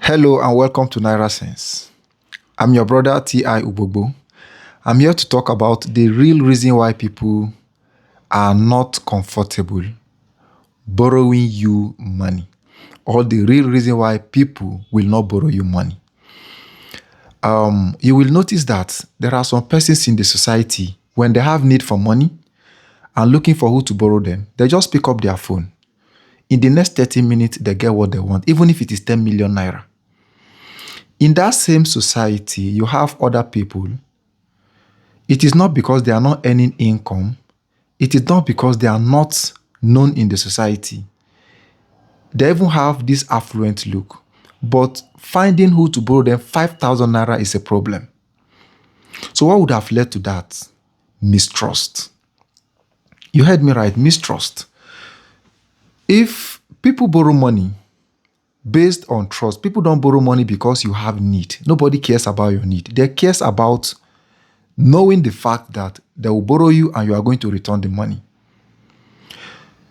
Hello and welcome to Naira Sense. I'm your brother T.I. Ubogbo. I'm here to talk about the real reason why people are not comfortable borrowing you money, or the real reason why people will not borrow you money. You will notice that there are some persons in the society, when they have need for money and looking for who to borrow them, they just pick up their phone. In the next 30 minutes, they get what they want, even if it is 10 million naira. In that same society, you have other people. It is not because they are not earning income. It is not because they are not known in the society. They even have this affluent look. But finding who to borrow them 5,000 naira is a problem. So what would have led to that? Mistrust. You heard me right, mistrust. If people borrow money based on trust, people don't borrow money because you have need. Nobody cares about your need. They cares about knowing the fact that they will borrow you and you are going to return the money.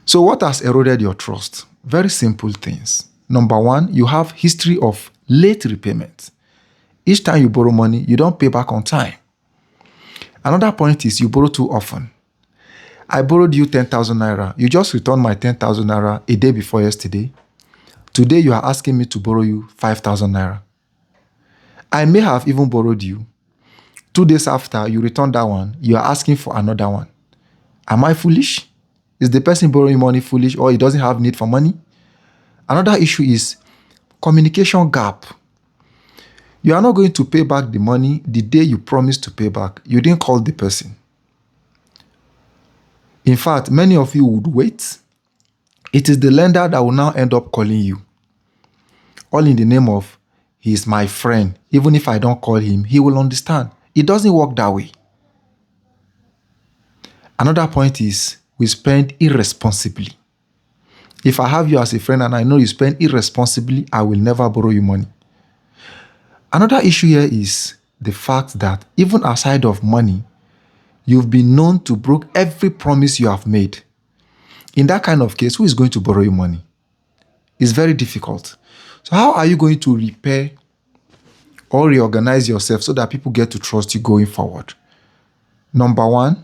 So what has eroded your trust? Very simple things. Number one, you have history of late repayment. Each time you borrow money, you don't pay back on time. Another point is you borrow too often. I borrowed you 10,000 naira. You just returned my 10,000 naira a day before yesterday. Today you are asking me to borrow you 5,000 naira. I may have even borrowed you. 2 days after you return that one, you are asking for another one. Am I foolish? Is the person borrowing money foolish, or he doesn't have need for money? Another issue is communication gap. You are not going to pay back the money the day you promised to pay back. You didn't call the person. In fact, many of you would wait. It is the lender that will now end up calling you. All in the name of, he is my friend. Even if I don't call him, he will understand. It doesn't work that way. Another point is we spend irresponsibly. If I have you as a friend and I know you spend irresponsibly, I will never borrow you money. Another issue here is the fact that even aside of money, you've been known to break every promise you have made. In that kind of case, who is going to borrow you money? It's very difficult. So how are you going to repair or reorganize yourself so that people get to trust you going forward? Number one,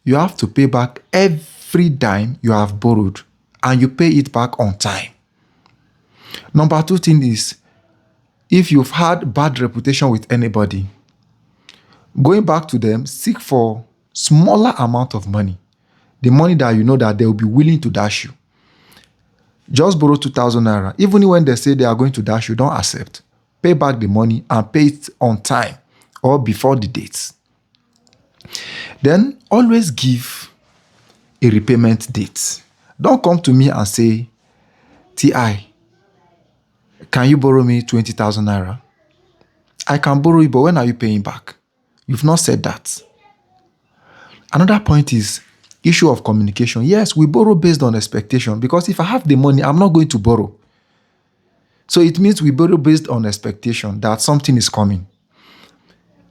you have to pay back every dime you have borrowed, and you pay it back on time. Number two thing is, if you've had bad reputation with anybody, going back to them, seek for smaller amount of money. The money that you know that they will be willing to dash you. Just borrow 2,000 naira. Even when they say they are going to dash you, don't accept. Pay back the money and pay it on time or before the dates. Then always give a repayment date. Don't come to me and say, T.I., can you borrow me 20,000 naira? I can borrow you, but when are you paying back? You've not said that. Another point is issue of communication. Yes, we borrow based on expectation, because if I have the money, I'm not going to borrow. So it means we borrow based on expectation that something is coming.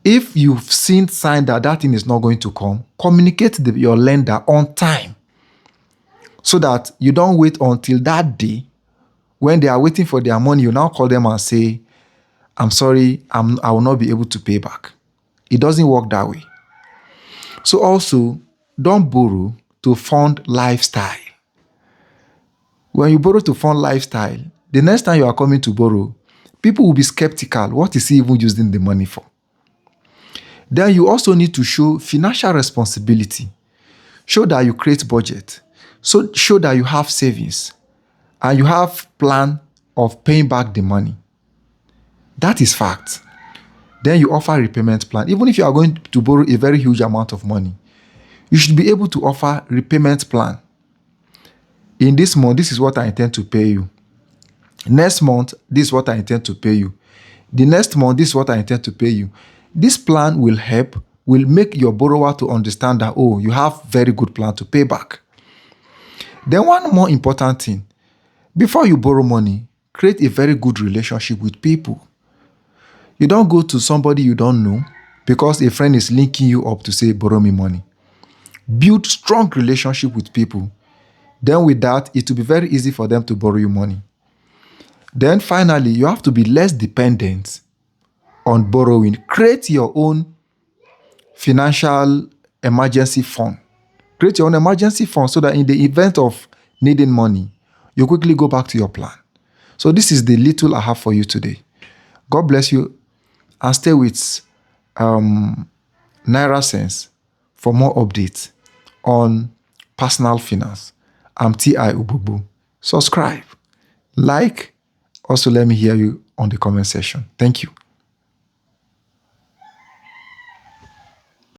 If you've seen sign that that thing is not going to come, communicate your lender on time, so that you don't wait until that day when they are waiting for their money. You now call them and say, I'm sorry, I will not be able to pay back. It doesn't work that way. So also, don't borrow to fund lifestyle. When you borrow to fund lifestyle, the next time you are coming to borrow, people will be skeptical. What is he even using the money for? Then you also need to show financial responsibility. Show that you create budget. So show that you have savings and you have plan of paying back the money. That is fact. Then you offer repayment plan. Even if you are going to borrow a very huge amount of money, you should be able to offer repayment plan. In this month, this is what I intend to pay you. Next month, this is what I intend to pay you. The next month, this is what I intend to pay you. This plan will make your borrower to understand that, oh, you have very good plan to pay back. Then one more important thing, before you borrow money, create a very good relationship with people. You don't go to somebody you don't know because a friend is linking you up to say, borrow me money. Build strong relationship with people. Then with that, it will be very easy for them to borrow you money. Then finally, you have to be less dependent on borrowing. Create your own financial emergency fund. Create your own emergency fund so that in the event of needing money, you quickly go back to your plan. So this is the little I have for you today. God bless you, and stay with Naira Sense for more updates on personal finance. I'm T.I. Ububu. Subscribe, like, also let me hear you on the comment section. Thank you.